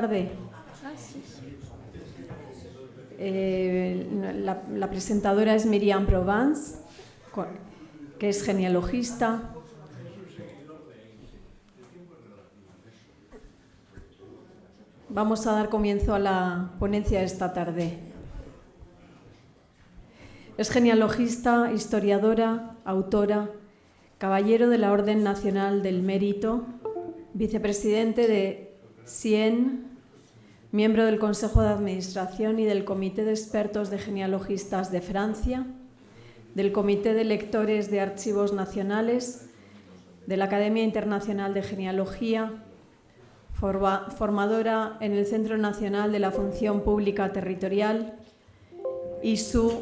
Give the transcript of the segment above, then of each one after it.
Tarde. La presentadora es Miriam Provence, que es genealogista. Vamos a dar comienzo a la ponencia esta tarde. Es genealogista, historiadora, autora, caballero de la Orden Nacional del Mérito, vicepresidente de CIEN, miembro del Consejo de Administración y del Comité de Expertos de Genealogistas de Francia, del Comité de Lectores de Archivos Nacionales, de la Academia Internacional de Genealogía, formadora en el Centro Nacional de la Función Pública Territorial, y su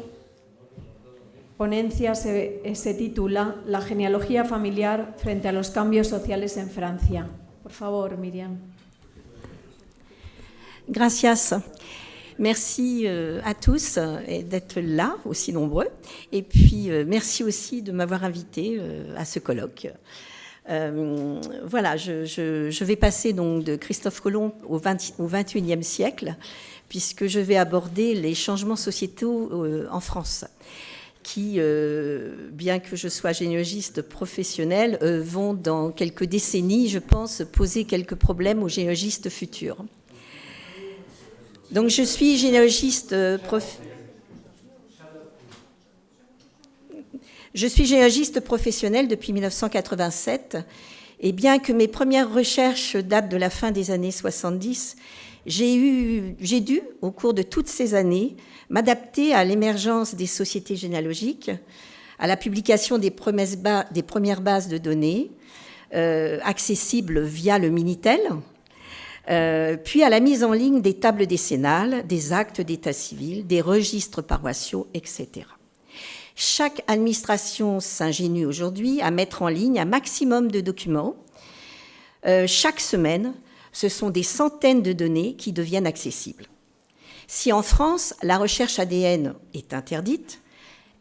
ponencia se titula La genealogía familiar frente a los cambios sociales en Francia. Por favor, Miriam. Gracias. Merci à tous d'être là, aussi nombreux. Et puis, merci aussi de m'avoir invité à ce colloque. Voilà, je vais passer donc de Christophe Colomb au XXIe siècle, puisque je vais aborder les changements sociétaux en France, qui, bien que je sois généalogiste professionnel, vont dans quelques décennies, je pense, poser quelques problèmes aux généalogistes futurs. Donc je suis généalogiste professionnel depuis 1987, et bien que mes premières recherches datent de la fin des années 70, j'ai dû, au cours de toutes ces années, m'adapter à l'émergence des sociétés généalogiques, à la publication des premières bases de données, accessibles via le Minitel, puis à la mise en ligne des tables décennales, des actes d'état civil, des registres paroissiaux, etc. Chaque administration s'ingénue aujourd'hui à mettre en ligne un maximum de documents. Chaque semaine, ce sont des centaines de données qui deviennent accessibles. Si en France, la recherche ADN est interdite,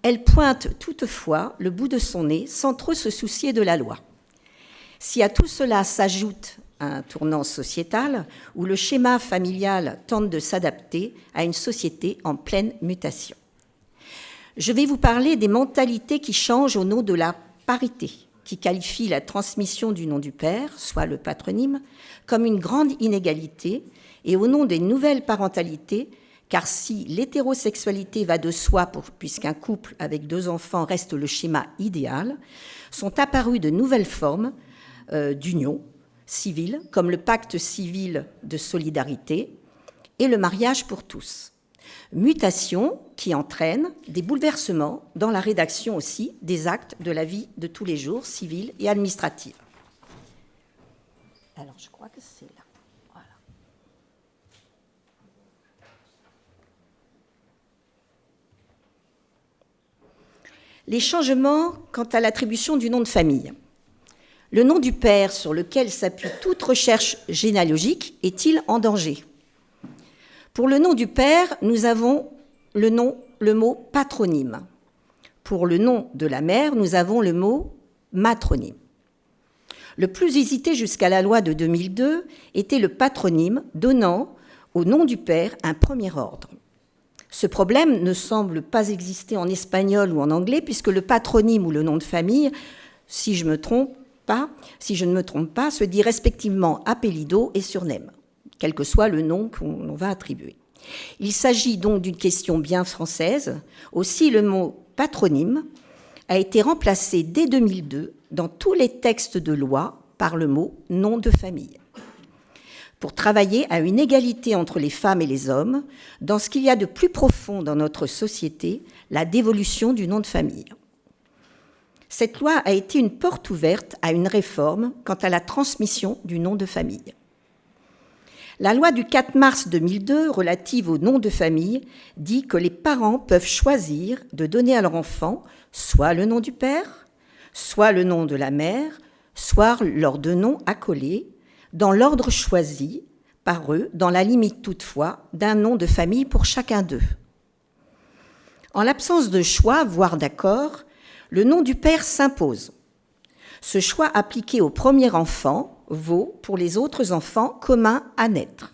elle pointe toutefois le bout de son nez sans trop se soucier de la loi. Si à tout cela s'ajoute un tournant sociétal où le schéma familial tente de s'adapter à une société en pleine mutation. Je vais vous parler des mentalités qui changent au nom de la parité, qui qualifie la transmission du nom du père, soit le patronyme, comme une grande inégalité, et au nom des nouvelles parentalités, car si l'hétérosexualité va de soi, puisqu'un couple avec 2 enfants reste le schéma idéal, sont apparues de nouvelles formes d'union civile, comme le pacte civil de solidarité et le mariage pour tous. Mutation qui entraîne des bouleversements dans la rédaction aussi des actes de la vie de tous les jours, civile et administrative. Alors, je crois que c'est là. Voilà. Les changements quant à l'attribution du nom de famille. Le nom du père sur lequel s'appuie toute recherche généalogique est-il en danger ? Pour le nom du père, nous avons le mot patronyme. Pour le nom de la mère, nous avons le mot matronyme. Le plus hésité jusqu'à la loi de 2002 était le patronyme, donnant au nom du père un premier ordre. Ce problème ne semble pas exister en espagnol ou en anglais, puisque le patronyme ou le nom de famille, si je ne me trompe pas, se dit respectivement appellido et surname, quel que soit le nom qu'on va attribuer. Il s'agit donc d'une question bien française. Aussi, le mot patronyme a été remplacé dès 2002 dans tous les textes de loi par le mot nom de famille, pour travailler à une égalité entre les femmes et les hommes dans ce qu'il y a de plus profond dans notre société, la dévolution du nom de famille. Cette loi a été une porte ouverte à une réforme quant à la transmission du nom de famille. La loi du 4 mars 2002 relative au nom de famille dit que les parents peuvent choisir de donner à leur enfant soit le nom du père, soit le nom de la mère, soit leurs 2 noms accolés, dans l'ordre choisi par eux, dans la limite toutefois d'un nom de famille pour chacun d'eux. En l'absence de choix, voire d'accord, le nom du père s'impose. Ce choix appliqué au premier enfant vaut pour les autres enfants communs à naître.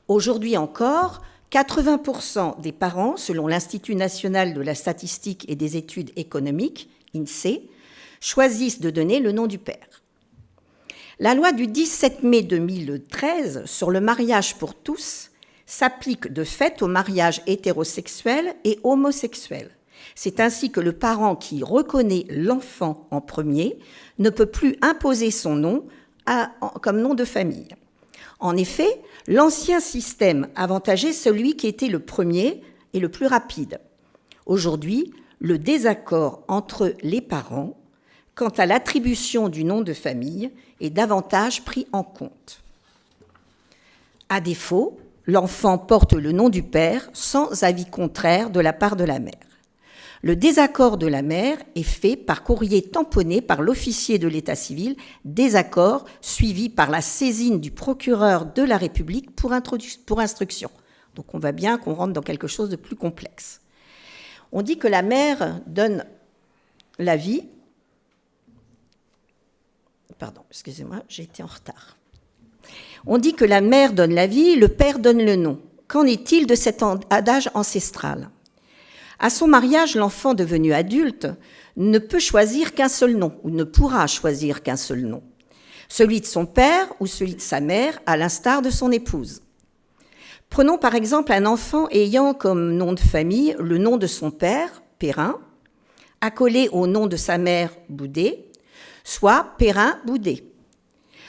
Aujourd'hui encore, 80% des parents, selon l'Institut national de la statistique et des études économiques, INSEE, choisissent de donner le nom du père. La loi du 17 mai 2013 sur le mariage pour tous s'applique de fait aux mariages hétérosexuels et homosexuels. C'est ainsi que le parent qui reconnaît l'enfant en premier ne peut plus imposer son nom comme nom de famille. En effet, l'ancien système avantageait celui qui était le premier et le plus rapide. Aujourd'hui, le désaccord entre les parents quant à l'attribution du nom de famille est davantage pris en compte. À défaut, l'enfant porte le nom du père sans avis contraire de la part de la mère. Le désaccord de la mère est fait par courrier tamponné par l'officier de l'état civil, désaccord suivi par la saisine du procureur de la République pour instruction. Donc on voit bien qu'on rentre dans quelque chose de plus complexe. On dit que la mère donne l'avis. Pardon, excusez-moi, j'ai été en retard. On dit que la mère donne l'avis, le père donne le nom. Qu'en est-il de cet adage ancestral ? À son mariage, l'enfant devenu adulte ne peut choisir qu'un seul nom, ou ne pourra choisir qu'un seul nom, celui de son père ou celui de sa mère, à l'instar de son épouse. Prenons par exemple un enfant ayant comme nom de famille le nom de son père, Perrin, accolé au nom de sa mère, Boudet, soit Perrin-Boudet.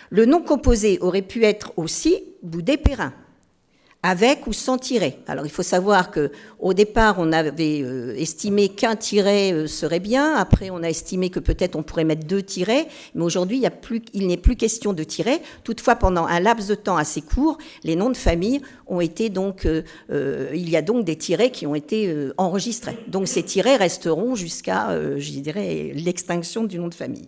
Le nom composé aurait pu être aussi Boudet-Perrin, avec ou sans tiret. Alors, il faut savoir qu'au départ, on avait estimé qu'un tiret serait bien. Après, on a estimé que peut-être on pourrait mettre 2 tirets. Mais aujourd'hui, il n'est plus question de tiret. Toutefois, pendant un laps de temps assez court, les noms de famille ont été donc... il y a donc des tirets qui ont été enregistrés. Donc, ces tirets resteront jusqu'à, je dirais, l'extinction du nom de famille.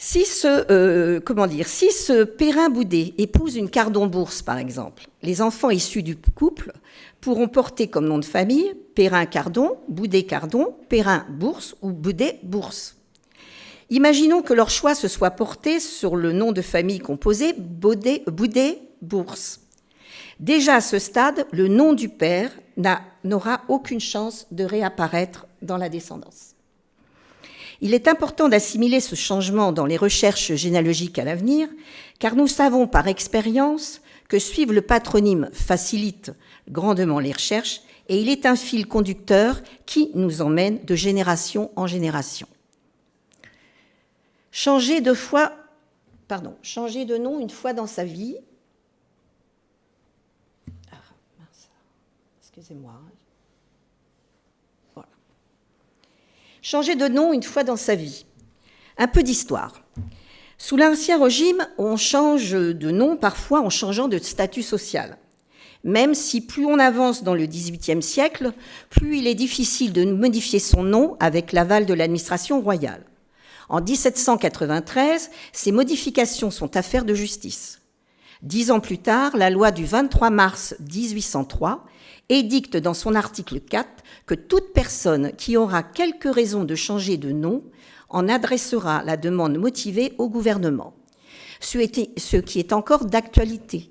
Si ce Perrin-Boudet épouse une Cardon-Bourse, par exemple, les enfants issus du couple pourront porter comme nom de famille Perrin-Cardon, Boudet-Cardon, Perrin-Bourse ou Boudet-Bourse. Imaginons que leur choix se soit porté sur le nom de famille composé Boudet-Bourse. Déjà à ce stade, le nom du père n'aura aucune chance de réapparaître dans la descendance. Il est important d'assimiler ce changement dans les recherches généalogiques à l'avenir, car nous savons par expérience que suivre le patronyme facilite grandement les recherches et il est un fil conducteur qui nous emmène de génération en génération. Changer de nom une fois dans sa vie. Ah, mince. Excusez-moi. Changer de nom une fois dans sa vie. Un peu d'histoire. Sous l'Ancien Régime, on change de nom parfois en changeant de statut social. Même si plus on avance dans le XVIIIe siècle, plus il est difficile de modifier son nom avec l'aval de l'administration royale. En 1793, ces modifications sont affaire de justice. 10 ans plus tard, la loi du 23 mars 1803 édicte dans son article 4 que toute personne qui aura quelque raison de changer de nom en adressera la demande motivée au gouvernement. Ce qui est encore d'actualité.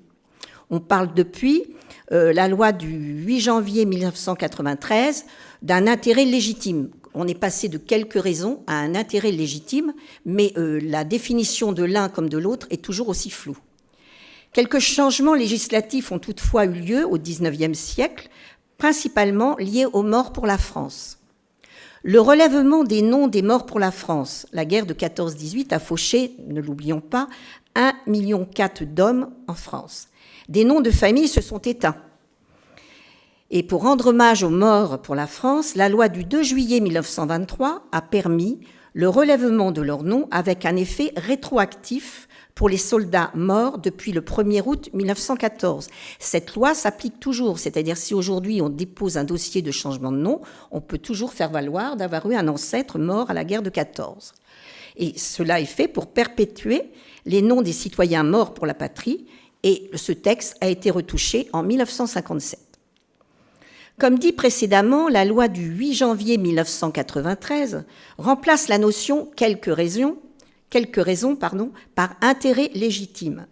On parle depuis la loi du 8 janvier 1993 d'un intérêt légitime. On est passé de quelques raisons à un intérêt légitime, mais la définition de l'un comme de l'autre est toujours aussi floue. Quelques changements législatifs ont toutefois eu lieu au XIXe siècle, principalement liés aux morts pour la France. Le relèvement des noms des morts pour la France, la guerre de 14-18 a fauché, ne l'oublions pas, 1,4 million d'hommes en France. Des noms de famille se sont éteints. Et pour rendre hommage aux morts pour la France, la loi du 2 juillet 1923 a permis le relèvement de leurs noms avec un effet rétroactif pour les soldats morts depuis le 1er août 1914. Cette loi s'applique toujours, c'est-à-dire si aujourd'hui on dépose un dossier de changement de nom, on peut toujours faire valoir d'avoir eu un ancêtre mort à la guerre de 14. Et cela est fait pour perpétuer les noms des citoyens morts pour la patrie, et ce texte a été retouché en 1957. Comme dit précédemment, la loi du 8 janvier 1993 remplace la notion quelques raisons par intérêt légitime.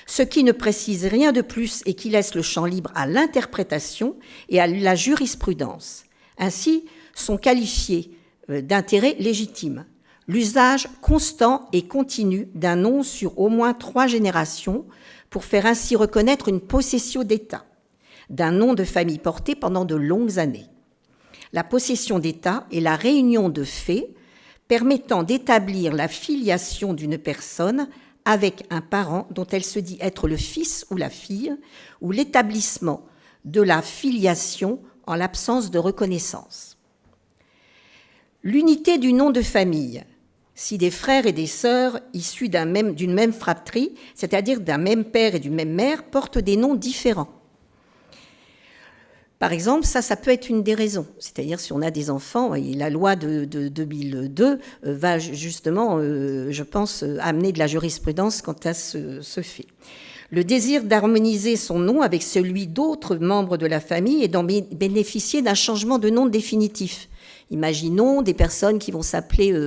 ce qui ne précise rien de plus et qui laisse le champ libre à l'interprétation et à la jurisprudence. Ainsi sont qualifiés d'intérêt légitime l'usage constant et continu d'un nom sur au moins 3 générations pour faire ainsi reconnaître une possession d'État d'un nom de famille porté pendant de longues années. La possession d'État est la réunion de faits permettant d'établir la filiation d'une personne avec un parent dont elle se dit être le fils ou la fille, ou l'établissement de la filiation en l'absence de reconnaissance. L'unité du nom de famille, si des frères et des sœurs issus d'une même fratrie, c'est-à-dire d'un même père et d'une même mère, portent des noms différents. Par exemple, ça peut être une des raisons. C'est-à-dire, si on a des enfants, et la loi de 2002 va justement, je pense, amener de la jurisprudence quant à ce fait. Le désir d'harmoniser son nom avec celui d'autres membres de la famille et d'en bénéficier d'un changement de nom définitif. Imaginons des personnes qui vont s'appeler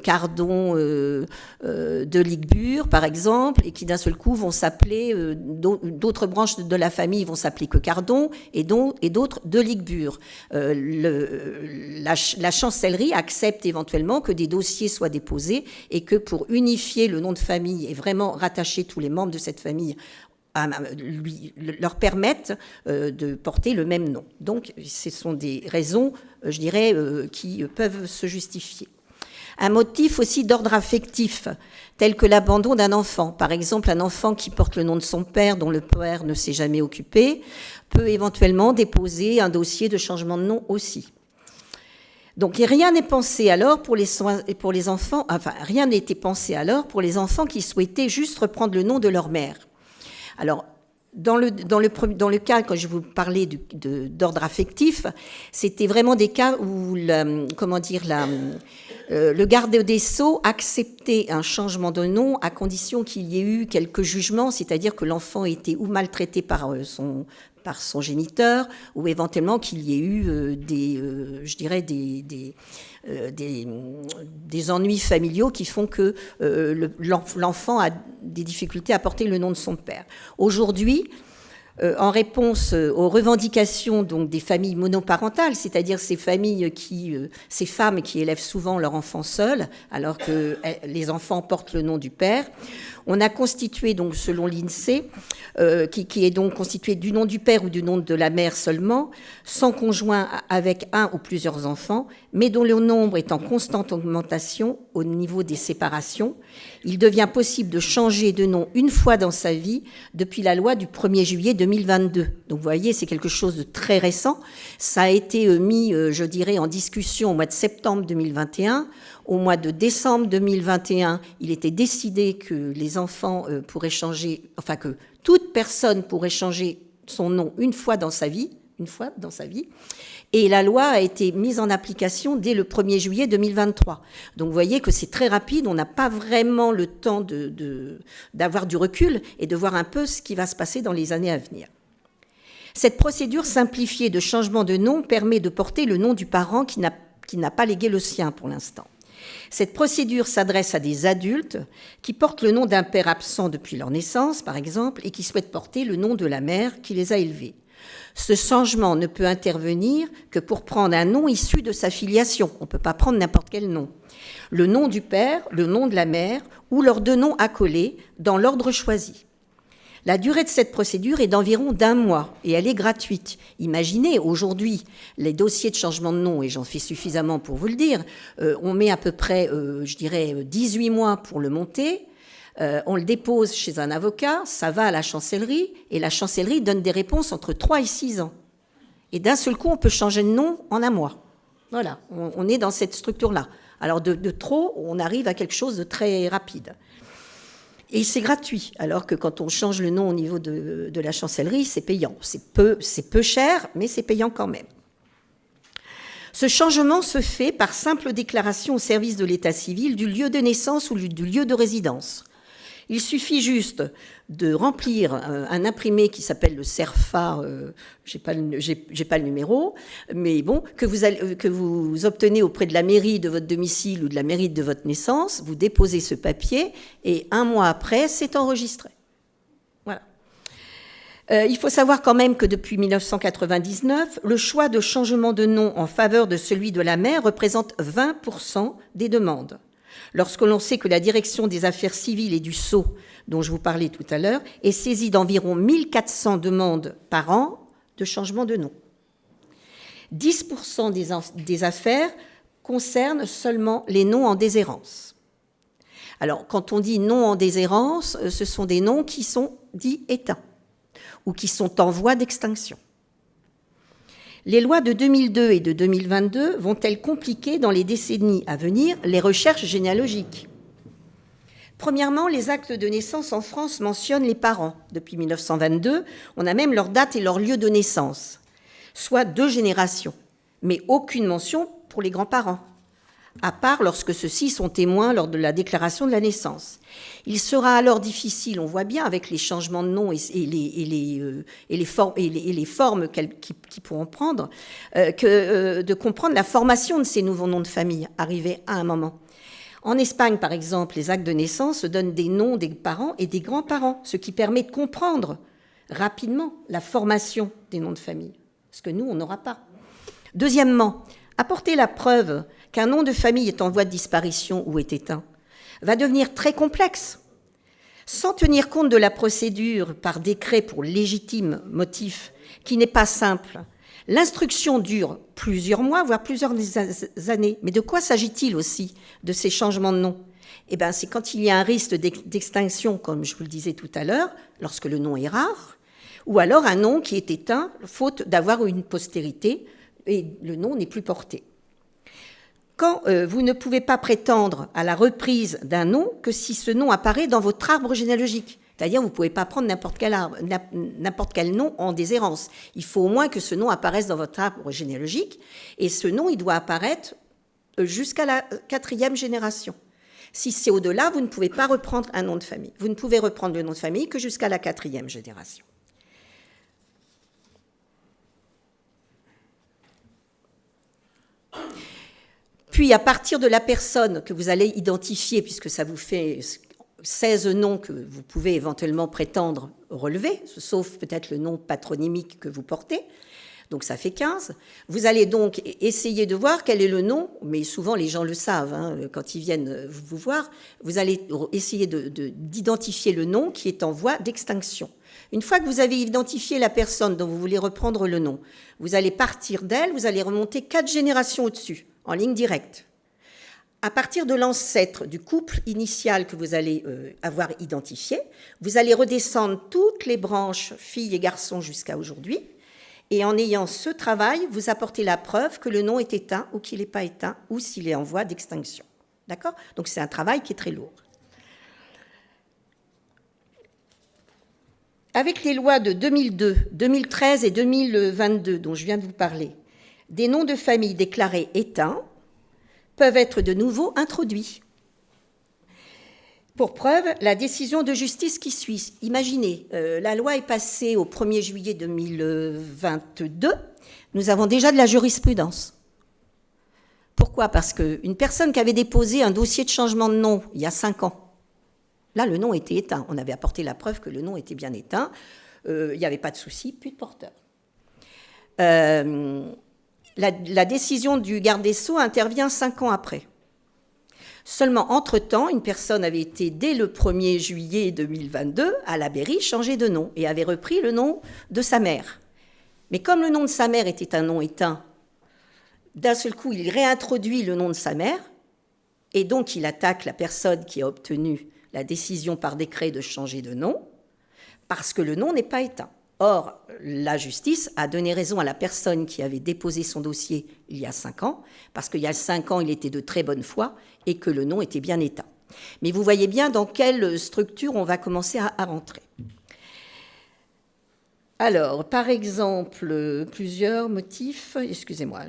Cardon de Ligbure, par exemple, et qui d'un seul coup vont s'appeler, d'autres branches de la famille vont s'appeler que Cardon et d'autres de Ligbure. La chancellerie accepte éventuellement que des dossiers soient déposés et que pour unifier le nom de famille et vraiment rattacher tous les membres de cette famille, leur permettent de porter le même nom. Donc, ce sont des raisons, je dirais, qui peuvent se justifier. Un motif aussi d'ordre affectif, tel que l'abandon d'un enfant. Par exemple, un enfant qui porte le nom de son père, dont le père ne s'est jamais occupé, peut éventuellement déposer un dossier de changement de nom aussi. Donc, rien n'est pensé alors pour les enfants, enfin, rien n'était pensé alors pour les enfants qui souhaitaient juste reprendre le nom de leur mère. Alors, dans le cas, quand je vous parlais d'ordre affectif, c'était vraiment des cas où le garde des Sceaux acceptait un changement de nom à condition qu'il y ait eu quelques jugements, c'est-à-dire que l'enfant était ou maltraité par son géniteur, ou éventuellement qu'il y ait eu des ennuis familiaux qui font que l'enfant a des difficultés à porter le nom de son père. Aujourd'hui, en réponse aux revendications donc des familles monoparentales, c'est-à-dire ces familles ces femmes qui élèvent souvent leurs enfants seuls, alors que les enfants portent le nom du père, on a constitué donc selon l'INSEE, qui est donc constitué du nom du père ou du nom de la mère seulement, sans conjoint avec un ou plusieurs enfants, mais dont le nombre est en constante augmentation au niveau des séparations. Il devient possible de changer de nom une fois dans sa vie depuis la loi du 1er juillet 2022. Donc vous voyez, c'est quelque chose de très récent. Ça a été mis, je dirais, en discussion au mois de septembre 2021. Au mois de décembre 2021, il était décidé que les enfants pourraient changer, enfin que toute personne pourrait changer son nom une fois dans sa vie. Et la loi a été mise en application dès le 1er juillet 2023. Donc vous voyez que c'est très rapide, on n'a pas vraiment le temps d'avoir du recul et de voir un peu ce qui va se passer dans les années à venir. Cette procédure simplifiée de changement de nom permet de porter le nom du parent qui n'a pas légué le sien pour l'instant. Cette procédure s'adresse à des adultes qui portent le nom d'un père absent depuis leur naissance, par exemple, et qui souhaitent porter le nom de la mère qui les a élevés. Ce changement ne peut intervenir que pour prendre un nom issu de sa filiation. On ne peut pas prendre n'importe quel nom. Le nom du père, le nom de la mère ou leurs 2 noms accolés dans l'ordre choisi. La durée de cette procédure est d'environ d'1 mois et elle est gratuite. Imaginez, aujourd'hui, les dossiers de changement de nom, et j'en fais suffisamment pour vous le dire, on met à peu près, 18 mois pour le monter. On le dépose chez un avocat, ça va à la chancellerie, et la chancellerie donne des réponses entre 3 et 6 ans. Et d'un seul coup, on peut changer de nom en 1 mois. Voilà, on est dans cette structure-là. Alors de trop, on arrive à quelque chose de très rapide. Et c'est gratuit, alors que quand on change le nom au niveau de la chancellerie, c'est payant. C'est peu cher, mais c'est payant quand même. Ce changement se fait par simple déclaration au service de l'état civil du lieu de naissance ou du lieu de résidence. Il suffit juste de remplir un imprimé qui s'appelle le CERFA, j'ai pas le numéro, mais bon, que vous obtenez auprès de la mairie de votre domicile ou de la mairie de votre naissance, vous déposez ce papier et 1 mois après, c'est enregistré. Il faut savoir quand même que depuis 1999, le choix de changement de nom en faveur de celui de la mère représente 20% des demandes. Lorsque l'on sait que la direction des affaires civiles et du Sceau, dont je vous parlais tout à l'heure, est saisie d'environ 1400 demandes par an de changement de nom. 10% des affaires concernent seulement les noms en déshérence. Alors, quand on dit noms en déshérence, ce sont des noms qui sont dits éteints ou qui sont en voie d'extinction. Les lois de 2002 et de 2022 vont-elles compliquer dans les décennies à venir les recherches généalogiques ? Premièrement, les actes de naissance en France mentionnent les parents. Depuis 1922, on a même leur date et leur lieu de naissance, soit 2 générations, mais aucune mention pour les grands-parents, à part lorsque ceux-ci sont témoins lors de la déclaration de la naissance. Il sera alors difficile, on voit bien avec les changements de nom et les formes qu'ils pourront prendre, de comprendre la formation de ces nouveaux noms de famille arrivés à un moment. En Espagne, par exemple, les actes de naissance donnent des noms des parents et des grands-parents, ce qui permet de comprendre rapidement la formation des noms de famille, ce que nous, on n'aura pas. Deuxièmement, apporter la preuve qu'un nom de famille est en voie de disparition ou est éteint va devenir très complexe. Sans tenir compte de la procédure par décret pour légitime motif, qui n'est pas simple, l'instruction dure plusieurs mois, voire plusieurs années. Mais de quoi s'agit-il aussi de ces changements de nom ? Eh bien, c'est quand il y a un risque d'extinction, comme je vous le disais tout à l'heure, lorsque le nom est rare, ou alors un nom qui est éteint, faute d'avoir une postérité, et le nom n'est plus porté. Quand vous ne pouvez pas prétendre à la reprise d'un nom que si ce nom apparaît dans votre arbre généalogique. C'est-à-dire vous ne pouvez pas prendre n'importe quel nom en déshérence. Il faut au moins que ce nom apparaisse dans votre arbre généalogique, et ce nom, il doit apparaître jusqu'à la 4e génération. Si c'est au-delà, vous ne pouvez pas reprendre un nom de famille. Vous ne pouvez reprendre le nom de famille que jusqu'à la 4e génération. Puis, à partir de la personne que vous allez identifier, puisque ça vous fait 16 noms que vous pouvez éventuellement prétendre relever, sauf peut-être le nom patronymique que vous portez, donc ça fait 15. Vous allez donc essayer de voir quel est le nom, mais souvent les gens le savent, hein, quand ils viennent vous voir, vous allez essayer d'identifier le nom qui est en voie d'extinction. Une fois que vous avez identifié la personne dont vous voulez reprendre le nom, vous allez partir d'elle, vous allez remonter 4 générations au-dessus, en ligne directe. À partir de l'ancêtre du couple initial que vous allez avoir identifié, vous allez redescendre toutes les branches filles et garçons jusqu'à aujourd'hui. Et en ayant ce travail, vous apportez la preuve que le nom est éteint ou qu'il n'est pas éteint ou s'il est en voie d'extinction. D'accord ? Donc c'est un travail qui est très lourd. Avec les lois de 2002, 2013 et 2022 dont je viens de vous parler, des noms de famille déclarés éteints peuvent être de nouveau introduits. Pour preuve, la décision de justice qui suit. Imaginez, la loi est passée au 1er juillet 2022. Nous avons déjà de la jurisprudence. Pourquoi ? Parce qu'une personne qui avait déposé un dossier de changement de nom il y a 5 ans, là, le nom était éteint. On avait apporté la preuve que le nom était bien éteint. Il n'y avait pas de souci, plus de porteur. La décision du garde des Sceaux intervient 5 ans après. Seulement, entre-temps, une personne avait été, dès le 1er juillet 2022, à la mairie, changée de nom et avait repris le nom de sa mère. Mais comme le nom de sa mère était un nom éteint, d'un seul coup, il réintroduit le nom de sa mère et donc il attaque la personne qui a obtenu la décision par décret de changer de nom parce que le nom n'est pas éteint. Or, la justice a donné raison à la personne qui avait déposé son dossier il y a 5 ans, parce qu'il y a 5 ans, il était de très bonne foi et que le nom était bien éteint. Mais vous voyez bien dans quelle structure on va commencer à rentrer. Alors, par exemple, plusieurs motifs. Excusez-moi,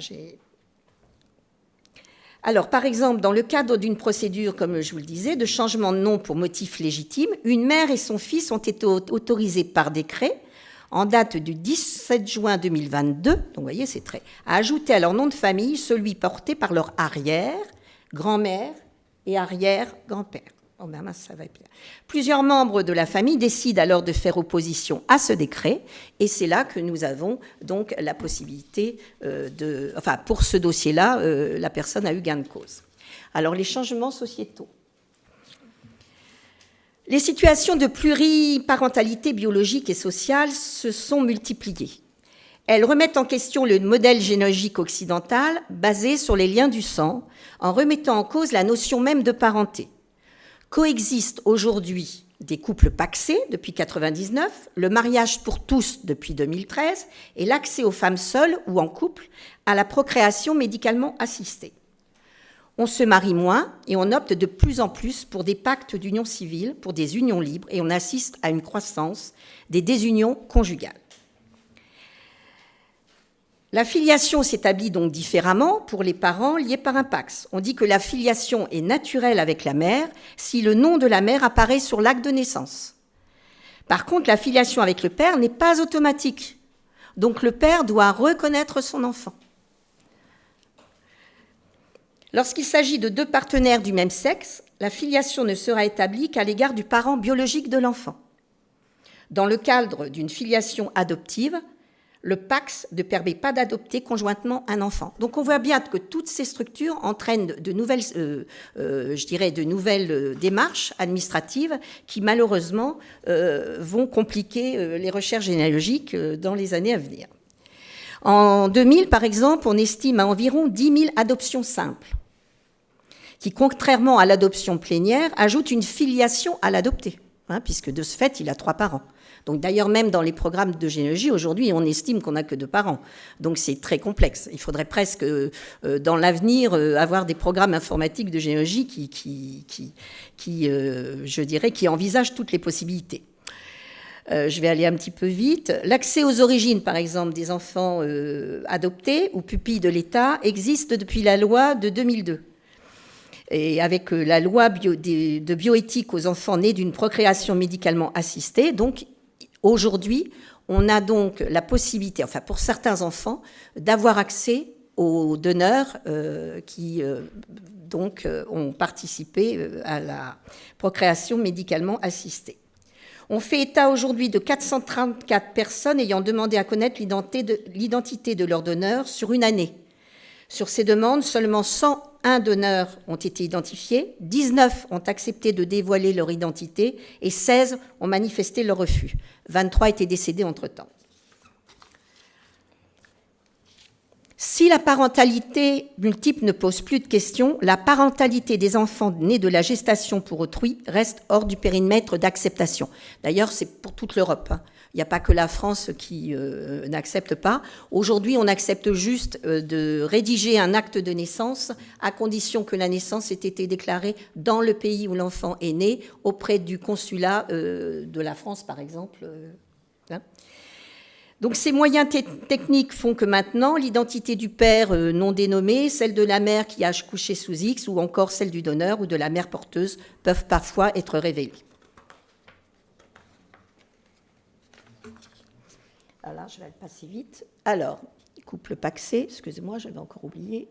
Alors, par exemple, dans le cadre d'une procédure, comme je vous le disais, de changement de nom pour motif légitime, une mère et son fils ont été autorisés par décret en date du 17 juin 2022, donc vous voyez, c'est à ajouter à leur nom de famille celui porté par leur arrière, grand-mère et arrière-grand-père. Oh ben mince, ça va bien. Plusieurs membres de la famille décident alors de faire opposition à ce décret, et c'est là que nous avons donc la possibilité pour ce dossier-là, la personne a eu gain de cause. Alors, les changements sociétaux. Les situations de pluriparentalité biologique et sociale se sont multipliées. Elles remettent en question le modèle généalogique occidental basé sur les liens du sang, en remettant en cause la notion même de parenté. Coexistent aujourd'hui des couples pacsés depuis 1999, le mariage pour tous depuis 2013 et l'accès aux femmes seules ou en couple à la procréation médicalement assistée. On se marie moins et on opte de plus en plus pour des pactes d'union civile, pour des unions libres, et on assiste à une croissance des désunions conjugales. La filiation s'établit donc différemment pour les parents liés par un PACS. On dit que la filiation est naturelle avec la mère si le nom de la mère apparaît sur l'acte de naissance. Par contre, la filiation avec le père n'est pas automatique. Donc le père doit reconnaître son enfant. Lorsqu'il s'agit de deux partenaires du même sexe, la filiation ne sera établie qu'à l'égard du parent biologique de l'enfant. Dans le cadre d'une filiation adoptive, le PACS ne permet pas d'adopter conjointement un enfant. Donc on voit bien que toutes ces structures entraînent de nouvelles démarches administratives qui malheureusement vont compliquer les recherches généalogiques dans les années à venir. En 2000, par exemple, on estime à environ 10 000 adoptions simples, qui, contrairement à l'adoption plénière, ajoutent une filiation à l'adopté, puisque de ce fait, il a 3 parents. Donc d'ailleurs, même dans les programmes de généalogie, aujourd'hui, on estime qu'on n'a que 2 parents. Donc c'est très complexe. Il faudrait presque, dans l'avenir, avoir des programmes informatiques de généalogie qui envisagent toutes les possibilités. Je vais aller un petit peu vite. L'accès aux origines, par exemple, des enfants adoptés ou pupilles de l'État existe depuis la loi de 2002. Et avec la loi de bioéthique aux enfants nés d'une procréation médicalement assistée, donc aujourd'hui, on a donc la possibilité, enfin pour certains enfants, d'avoir accès aux donneurs qui ont participé à la procréation médicalement assistée. On fait état aujourd'hui de 434 personnes ayant demandé à connaître l'identité de leur donneur sur une année. Sur ces demandes, seulement 101 donneurs ont été identifiés, 19 ont accepté de dévoiler leur identité et 16 ont manifesté leur refus. 23 étaient décédés entre-temps. Si la parentalité multiple ne pose plus de questions, la parentalité des enfants nés de la gestation pour autrui reste hors du périmètre d'acceptation. D'ailleurs, c'est pour toute l'Europe. Il n'y a pas que la France qui n'accepte pas. Aujourd'hui, on accepte juste de rédiger un acte de naissance à condition que la naissance ait été déclarée dans le pays où l'enfant est né, auprès du consulat de la France, par exemple. Donc ces moyens techniques font que maintenant, l'identité du père non dénommé, celle de la mère qui a couché sous X ou encore celle du donneur ou de la mère porteuse peuvent parfois être révélées. Voilà, je vais le passer vite. Alors, couple pacsé, excusez-moi, j'avais encore oublié.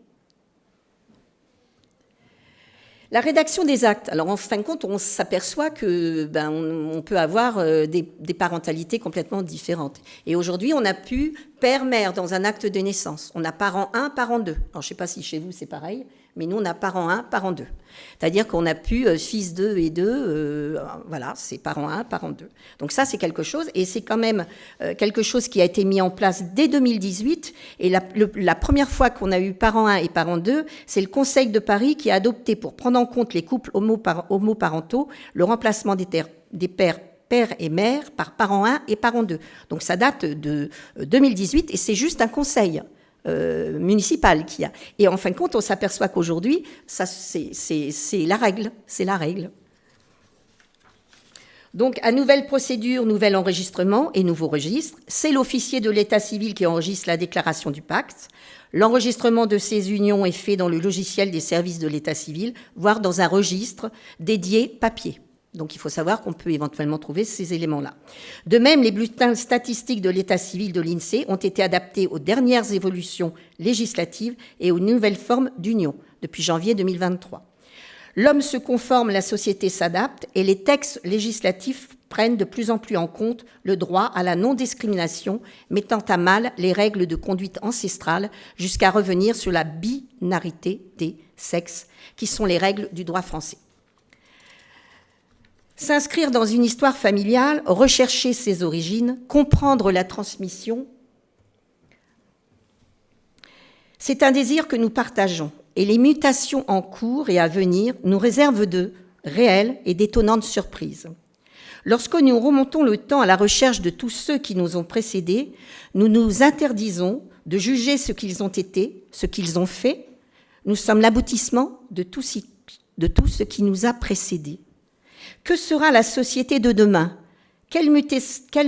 La rédaction des actes. Alors, en fin de compte, on s'aperçoit que on peut avoir des parentalités complètement différentes. Et aujourd'hui, on a pu père-mère dans un acte de naissance. On a parent 1, parent 2. Alors, je ne sais pas si chez vous c'est pareil, mais nous, on a parent 1, parent 2. C'est-à-dire qu'on a pu fils 2 et 2, voilà, c'est parent 1, parent 2. Donc ça, c'est quelque chose, et c'est quand même quelque chose qui a été mis en place dès 2018. Et la première fois qu'on a eu parent 1 et parent 2, c'est le Conseil de Paris qui a adopté, pour prendre en compte les couples homoparentaux, le remplacement des pères et mères par parent 1 et parent 2. Donc ça date de 2018, et c'est juste un conseil municipal qu'il y a. Et en fin de compte, on s'aperçoit qu'aujourd'hui, ça, c'est la règle. C'est la règle. Donc, à nouvelle procédure, nouvel enregistrement et nouveau registre. C'est l'officier de l'état civil qui enregistre la déclaration du pacte. L'enregistrement de ces unions est fait dans le logiciel des services de l'état civil, voire dans un registre dédié papier. Donc, il faut savoir qu'on peut éventuellement trouver ces éléments-là. De même, les bulletins statistiques de l'état civil de l'INSEE ont été adaptés aux dernières évolutions législatives et aux nouvelles formes d'union depuis janvier 2023. L'homme se conforme, la société s'adapte et les textes législatifs prennent de plus en plus en compte le droit à la non-discrimination, mettant à mal les règles de conduite ancestrales jusqu'à revenir sur la binarité des sexes, qui sont les règles du droit français. S'inscrire dans une histoire familiale, rechercher ses origines, comprendre la transmission, c'est un désir que nous partageons et les mutations en cours et à venir nous réservent de réelles et d'étonnantes surprises. Lorsque nous remontons le temps à la recherche de tous ceux qui nous ont précédés, nous nous interdisons de juger ce qu'ils ont été, ce qu'ils ont fait. Nous sommes l'aboutissement de tout ce qui nous a précédés. Que sera la société de demain ? Quelle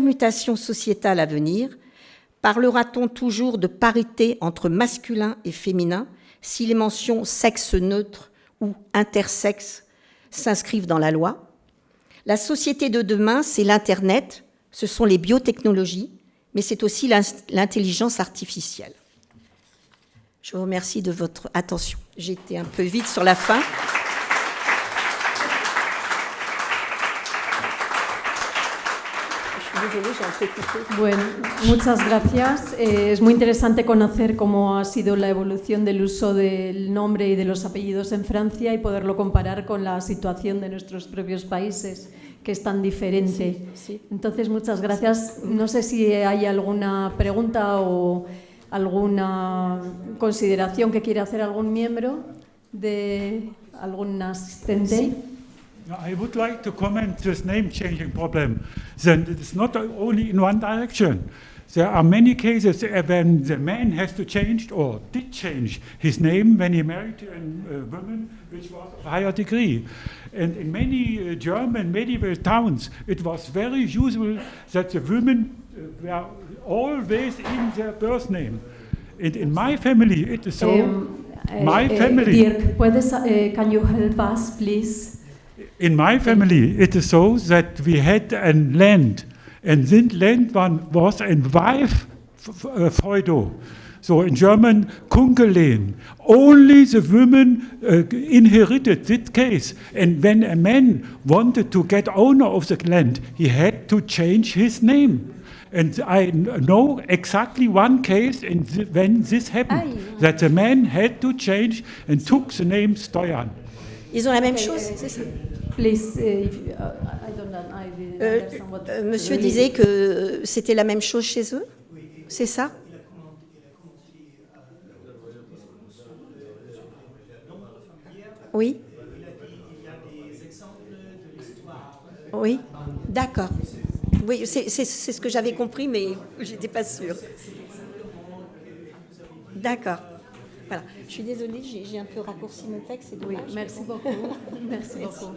mutation sociétale à venir ? Parlera-t-on toujours de parité entre masculin et féminin si les mentions sexe neutre ou intersexe s'inscrivent dans la loi ? La société de demain, c'est l'Internet, ce sont les biotechnologies, mais c'est aussi l'intelligence artificielle. Je vous remercie de votre attention. J'ai été un peu vite sur la fin. Bueno, muchas gracias. Es muy interesante conocer cómo ha sido la evolución del uso del nombre y de los apellidos en Francia y poderlo comparar con la situación de nuestros propios países, que es tan diferente. Sí. Entonces, muchas gracias. No sé si hay alguna pregunta o alguna consideración que quiera hacer algún miembro de algún asistente. Sí. I would like to comment this name-changing problem. Then it's not only in one direction. There are many cases when the man has to change or did change his name when he married a woman which was of higher degree. And in many German medieval towns, it was very usual that the women were always in their birth name. And in my family, it is so. My family. Dirk, can you help us, please? In my family, it is so that we had a land, and this land was a wife Freudo. So in German, Kunkelehen. Only the women inherited this case. And when a man wanted to get owner of the land, he had to change his name. And I know exactly one case when this happened, that the man had to change and took the name Stoyan. Ils ont la même chose, c'est ça. Please, I don't understand what Monsieur disait que c'était la même chose chez eux, c'est ça? Oui. Oui, d'accord. Oui, c'est ce que j'avais compris, mais je n'étais pas sûre. D'accord. Voilà. Je suis désolée, j'ai un peu raccourci mon texte. C'est dommage. Oui, merci beaucoup. Merci beaucoup.